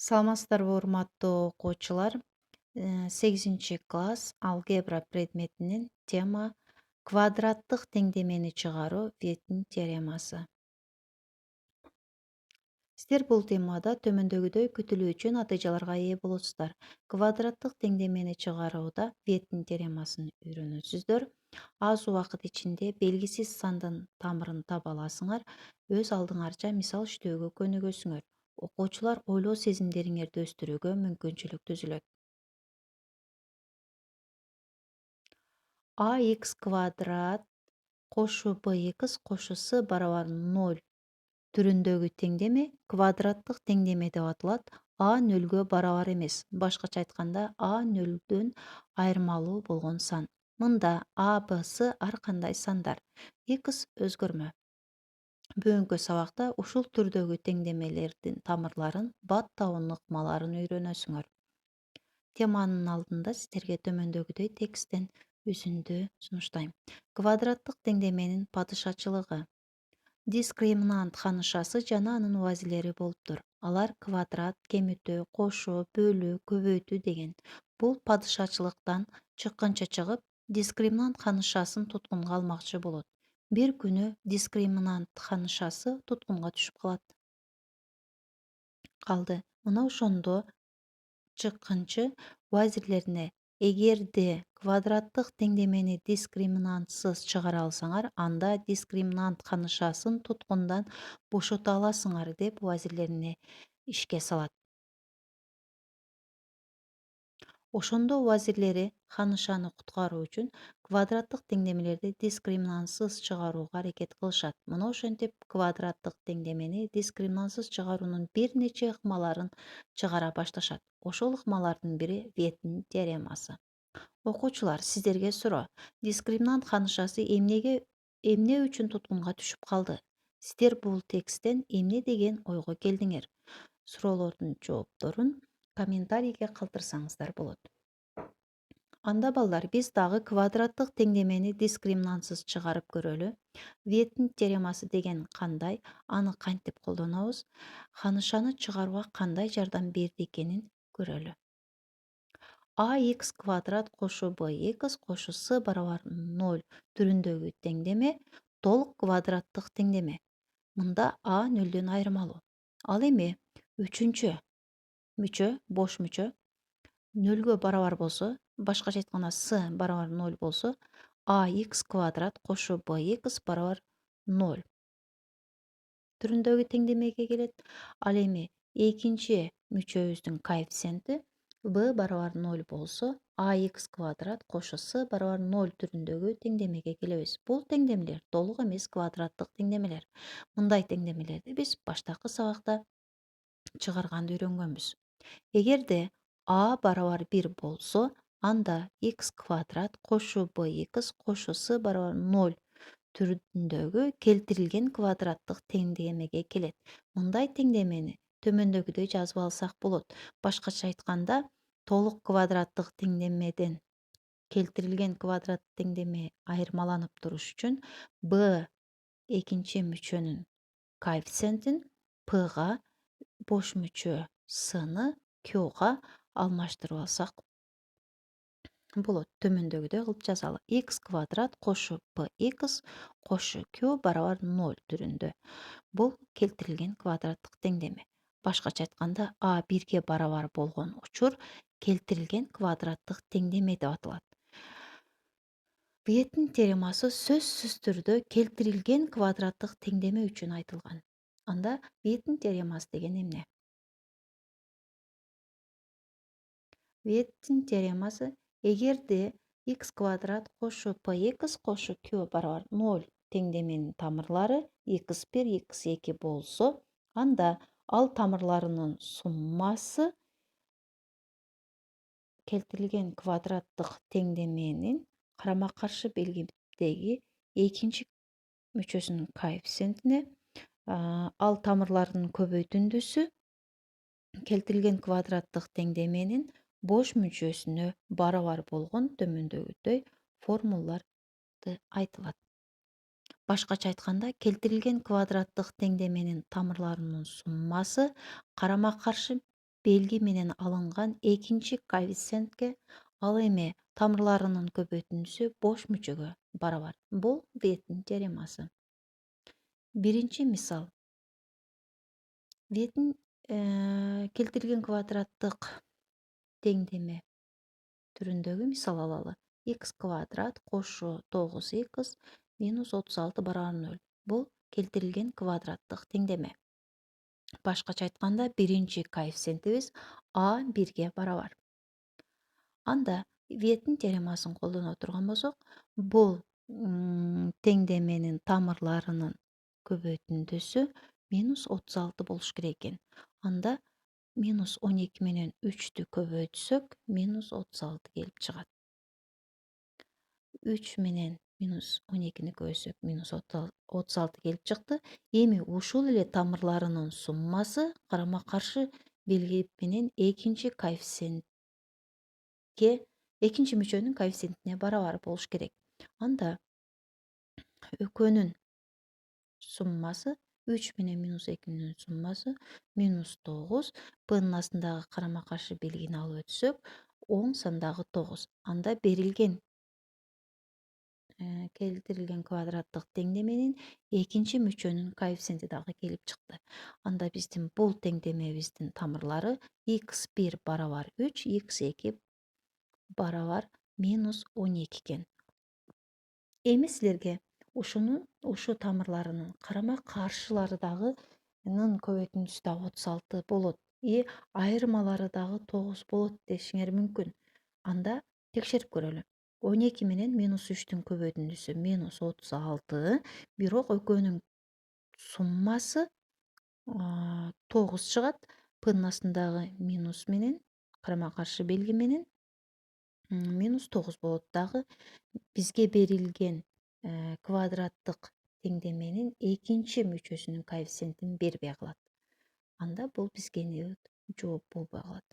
Саламатсыздарбы урматтуу окуучулар. 8 класс алгебра предметинин тема квадраттык теңдемени чыгаруу Веттин теоремасы. Сиздер бул темада төмөндөгүдөй күтүлүүчү натыйжаларга ээ болосуздар. Квадраттык теңдемени чыгарууда Веттин теоремасын үйрөнөсүздөр. Аз убакыт ичинде белгисиз сандын тамырын таба аласыңар. Өз алдыңарча мисал иштөөгө көнүгөсүңөр. Окуучулар ойлоо сезимдериңерди өстүрүүгө мүмкүнчүлүк түзүлөт. Ax квадрат кошу bx кошу с барабар 0 түрүндөгү теңдеме квадраттык теңдеме деп аталат. А нөлгө барабар эмес. Башкача айтканда А нөлдөн айырмалуу болгон сан. Мында А, Б, С ар кандай сандар. X өзгөрмө. Бүгүнкү сабакта ушул түрдөгү теңдемелердин тамырларын, бат-табын ыкмаларын үйрөнөсүңөр. Теманын алдында сиздерге төмөндөгүдөй тексттен үзүндү сунуштайм. Квадраттык теңдеменин падышачылыгы. Дискриминант ханышасы жана анын убазилери болуптур. Алар квадрат, кемитүү, кошуу, бөлүү, көбөйтүү деген. Бул падышачылыктан чыккынча чыгып, дискриминант ханышасын туткунга алмакчы болот. Бир күнү дискриминант ханышасы туткунга түшүп калды. Мына ошондо чыккынчы убазирлерине эгерде квадраттык теңдемени дискриминантсыз чыгара алсаңар, анда дискриминант ханышасын туткундан бошото аласыңар деп убазирлерине ишке салат. Ошондо убазирлери ханышаны куткаруу үчүн квадраттык теңдемелерди дискриминантсыз чыгарууга аракет кылышат. Мына ошентип квадраттык теңдемени дискриминантсыз чыгаруунун бир нече ыкмаларын чыгара башташат. Ошол ыкмалардын бири Веттин теоремасы. Окуучулар, сиздерге суроо. Дискриминант ханышасы эмне үчүн туткунга түшүп калды? Сиздер бул тексттен эмне деген ойго келдиңер? Суроолордун жоопторун комментарийге калтырсаңыздар болот. Анда балдар, биз дагы квадраттык теңдемени дискриминантсыз чыгарып көрөлү. Веттин теоремасы деген кандай, аны кантип колдонобуз, ханышаны чыгарууга кандай жардам берди экенин көрөлү. Ax квадрат кошу bx кошу с барабар 0 түрүндөгү теңдеме толук квадраттык теңдеме. Мында А нөлдөн айырмалуу. Ал эми үчүнчү мүчө, бош мүчө нөлгө барабар болсо, башкача айтканда с барабар 0 болсо, ax квадрат кошу bx барабар 0 түрүндөгү теңдемеге келет. Ал эми экинчи мүчөбүздүн коэффициенти b барабар 0 болсо, ax квадрат кошу с барабар 0 түрүндөгү теңдемеге келебиз. Бул теңдемелер толук эмес квадраттык теңдемелер. Мындай теңдемелерди биз баштакы сабакта чыгарганды үйрөнгөнбүз. Эгерде А барабар 1 болсо, анда x квадрат кошу bx кошу с барабар 0 түрүндөгү келтирилген квадраттык теңдемеге келет. Мындай теңдемени төмөндөгүдөй жазып алсак болот. Башкача айтканда, толук квадраттык теңдемеден келтирилген квадраттык теңдеме айырмаланып туруш үчүн b экинчи мүчөнүн коэффициентин p-га, бош мүчө с-ны q-га алмаштырып алсак болот. Төмөндөгүдөй кылып жазалы. X квадрат кошу bx кошу q барабар 0 түрүндө. Бул келтирилген квадраттык теңдеме. Башкача айтканда, А 1ге барабар болгон учур келтирилген квадраттык теңдеме деп аталат. Веттин теоремасы сөзсүз түрдө келтирилген квадраттык теңдеме үчүн айтылган. Анда Веттин теоремасы деген эмне? Веттин теоремасы эгерде x квадрат кошу bx кошу q барабар 0 теңдеменин тамырлары x1, x2 болсо, анда ал тамырларынын суммасы келтирилген квадраттык теңдеменин карама-каршы белгидеги экинчи мүчөсүнүн коэффициентине, ал тамырлардын көбөйтүндүсү келтирилген квадраттык теңдеменин бош мүчөсүнө барабар болгон төмөндөгүдөй формулаларды айтылат. Башкача айтканда, келтирилген квадраттык теңдеменин тамырларынын суммасы карама-каршы белги менен алынган экинчи коэффициентке, ал эми тамырларынын көбөйтүндүсү бош мүчөгө барабар. Бул Веттин теоремасы. Биринчи мисал. Веттин келтирилген квадраттык теңдеме түрүндөгү мисал алалы. X квадрат кошу 9x минус 36 барабар 0. Бул келтирилген квадраттык теңдеме. Башкача айтканда, биринчи коэффициентибиз a 1ге барабар. Анда Веттин теоремасын колдоно турган болсок, бул теңдеменин тамырларынын көбөйтүндүсү минус 36 болуш керек экен. Анда минус 12 менен 3-тү көбөйтсөк, минус 36 келип чыгат. 3 менен минус 12-ни көбөйтсөк, минус 36 келип чыкты. Эми ушул эле тамырларынын суммасы карама-каршы белги менен экинчи мүчөнүн коэффициентине барабар болуш керек. Анда экөөнүн суммасы 3 менен минус 2-нин суммасы минус 9. П'нын астындагы карама-каршы белгини алып өтсөк, оң сандагы 9. Анда берилген келтирилген квадраттык теңдеменин экинчи мүчөнүн коэффициенти дагы келип чыкты. Анда биздин бул теңдемебиздин тамырлары x1 барабар 3, x2 барабар минус 12 экен. Эми силерге ушу тамырларынын карама-каршылары дагы көбөйтүндүсү дагы 36 болот. Айырмалары дагы 9 болот дешиңер мүмкүн. Анда текшерип көрөлү. 12 менен минус 3-түн көбөйтүндүсү минус 36, бирок экөөнүн суммасы 9 чыгат. П'нын астындагы минус менен карама-каршы белги менен минус 9 болот. Дагы бизге берилген квадраттык теңдеменин экинчи мүчөсүнүн коэффициентин бербей калат. Анда бул бизге жооп болбой калат.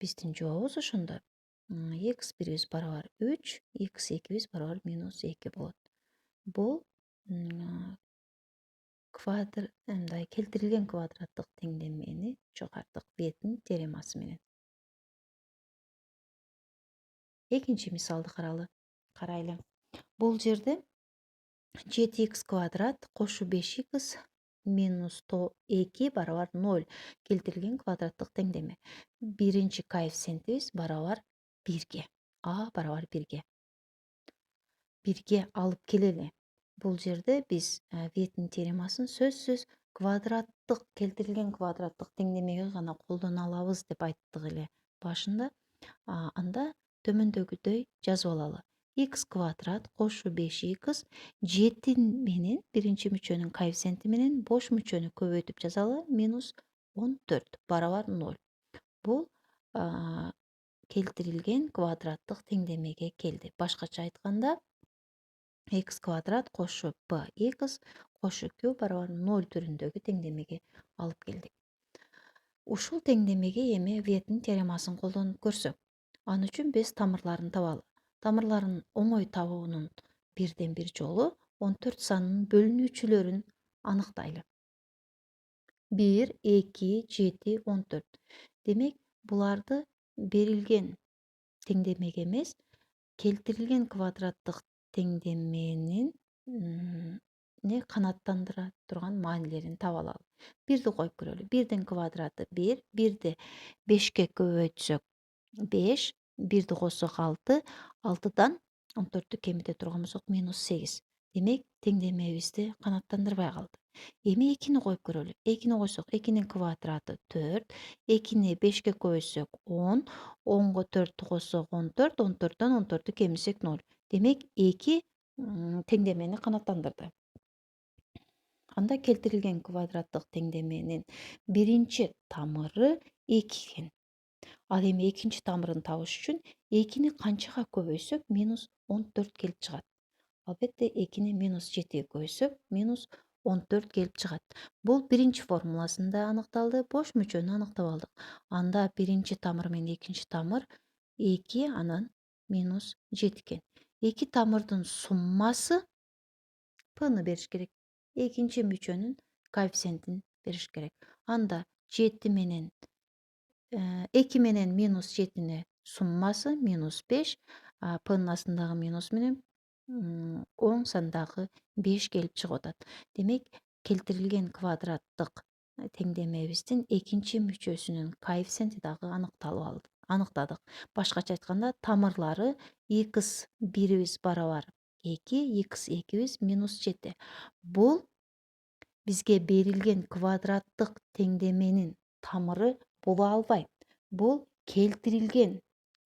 Биздин жообубуз ошондо x1 барабар 3, x2 барабар минус 2 болот. Бул келтирилген квадраттык теңдемени чыгардык Веттин теоремасы менен. Экинчи мисалды карайлы. Бул жерде 7x квадрат кошу 5x минус 2 барабар 0 келтирилген квадраттык теңдеме. Биринчи коэффициентибиз барабар 1ге. А барабар 1ге. 1ге алып келели. Бул жерде биз Веттин теоремасын сөзсүз келтирилген квадраттык теңдемеге гана колдоно алабыз деп айттык эле башында. Анда төмөндөгүдөй жазып алалы. X квадрат кошу 5x 7 менен биринчи мүчөнүн коэффициенти менен бош мүчөнү көбөйтүп жазалы минус 14 барабар 0. Бул келтирилген квадраттык теңдемеге келди. Башкача айтканда, x квадрат кошу px кошу q барабар 0 түрүндөгү теңдемеге алып келдик. Ушул теңдемеге эми Веттин теоремасын колдонуп көрсөк, ан үчүн биз тамырларын табалы. Тамырларын оңой табуунун бирден бир жолу 14 санынын бөлүнүүчүлөрүн аныктайлы. 1, 2, 7, 14. Демек, буларды берилген теңдемеге эмес, келтирилген квадраттык теңдеменин канааттандыра турган маанилерин таба алалы. 1ди коюп көрөлү. 1дин квадраты 1, 1ди 5ке көбөйтсөк 5, 1ди койсок 6, 6дан 14-тү кемите турган болсок минус 8. Демек, теңдемебизди канааттандырбай калды. Эми 2-ни коюп көрөлү. 2-ни койсок 2-нин квадраты 4, 2-ни 5ке көбөйтсөк 10, 10го 4-тү койсок 14, 14дөн 14-тү кемисек 0. Демек, 2 теңдемени канааттандырды. Анда келтирилген квадраттык теңдеменин биринчи тамыры 2 экен. Ал эми экинчи тамырын табыш үчүн 2-ни канчага көбөйсөк минус 14 келип чыгат. Албетте 2-ни минус 7ге көбөйсөк минус 14 келип чыгат. Бул биринчи формуласында аныкталды, бош мүчөнү аныктап алдык. Анда биринчи тамыр менен экинчи тамыр 2, анан минус 7 экен. Эки тамырдын суммасы p'ны бериш керек. Экинчи мүчөнүн коэффициентин бериш керек. Анда 7 менен 2 менен минус 7-nin суммасы минус 5, p-ның астындағы минус менен оң сандагы 5 келип чыгып атат. Демек, келтирилген квадраттык теңдемебиздин экинчи мүчөсүнүн коэффициенти дагы аныктадык. Башкача айтканда, тамырлары x бирибиз барабар 2, x экибиз минус 7. Бул бизге берилген квадраттык теңдеменин тамыры боло албайт. Бул келтирилген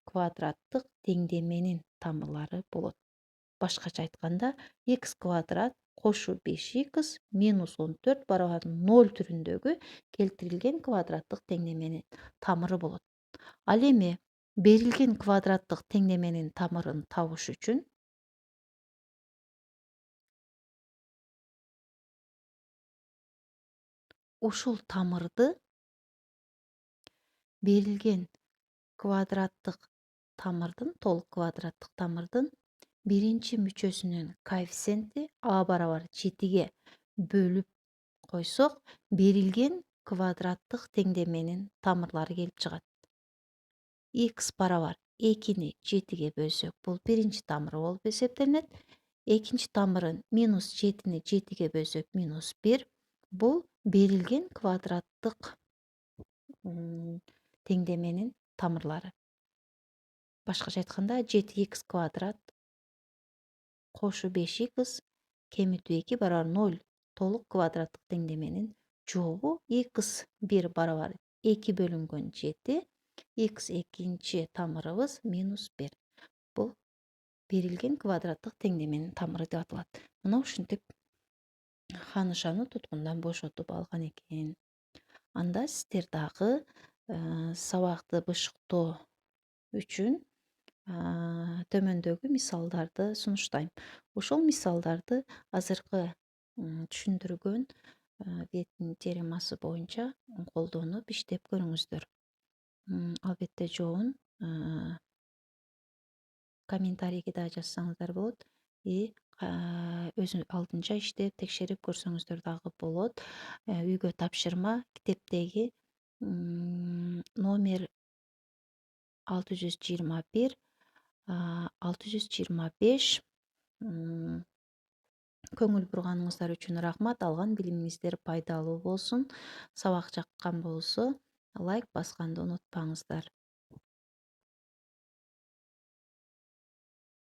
квадраттык теңдеменин тамырлары болот. Башкача айтканда, x квадрат кошу 5x минус 14 барабар 0 түрүндөгү келтирилген квадраттык теңдеменин тамыры болот. Ал эми берилген квадраттык теңдеменин тамырын табыш үчүн ушул тамырды берилген квадраттык тамырдын, толук квадраттык тамырдын биринчи мүчөсүнүн коэффициенти а барабар 7-ге бөлүп койсок, берилген квадраттык теңдеменин тамырлары келип чыгат. X барабар 2-ни 7-ге бөлсөк, бул биринчи тамыры болуп эсептелинет. Экинчи тамырын минус 7-ни 7-ге бөлсөк, минус 1. Бул берилген квадраттык теңдеменин тамырлары. Башкача айтканда, 7x квадрат кошу 5x кемитүү 2 барабар 0 толук квадраттык теңдеменин жообу x 1 барабар 2 бөлүнгөн 7, x экинчи тамырыбыз минус 1. Бул берилген квадраттык теңдеменин тамыры деп аталат. Мына ушинтип ханышаны туткундан бошотуп алган экен. Анда сиздер дагы сабакты бышыктоо үчүн төмөндөгү мисалдарды сунуштайм. Ошол мисалдарды азыркы түшүндүргөн беттин теоремасы боюнча колдонуп иштеп көрүңүздөр. Албетте жообун комментарийге да жазсаңыздар болот. Өз алдынча иштеп текшерип көрсөңүздөр дагы болот. Үйгө тапшырма китептеги номер 621, 625 көңүл бурганыңыздар үчүн рахмат. Алган билимиңиздер пайдалуу болсун. Сабак жаккан болсо лайк басканды унутпаңыздар.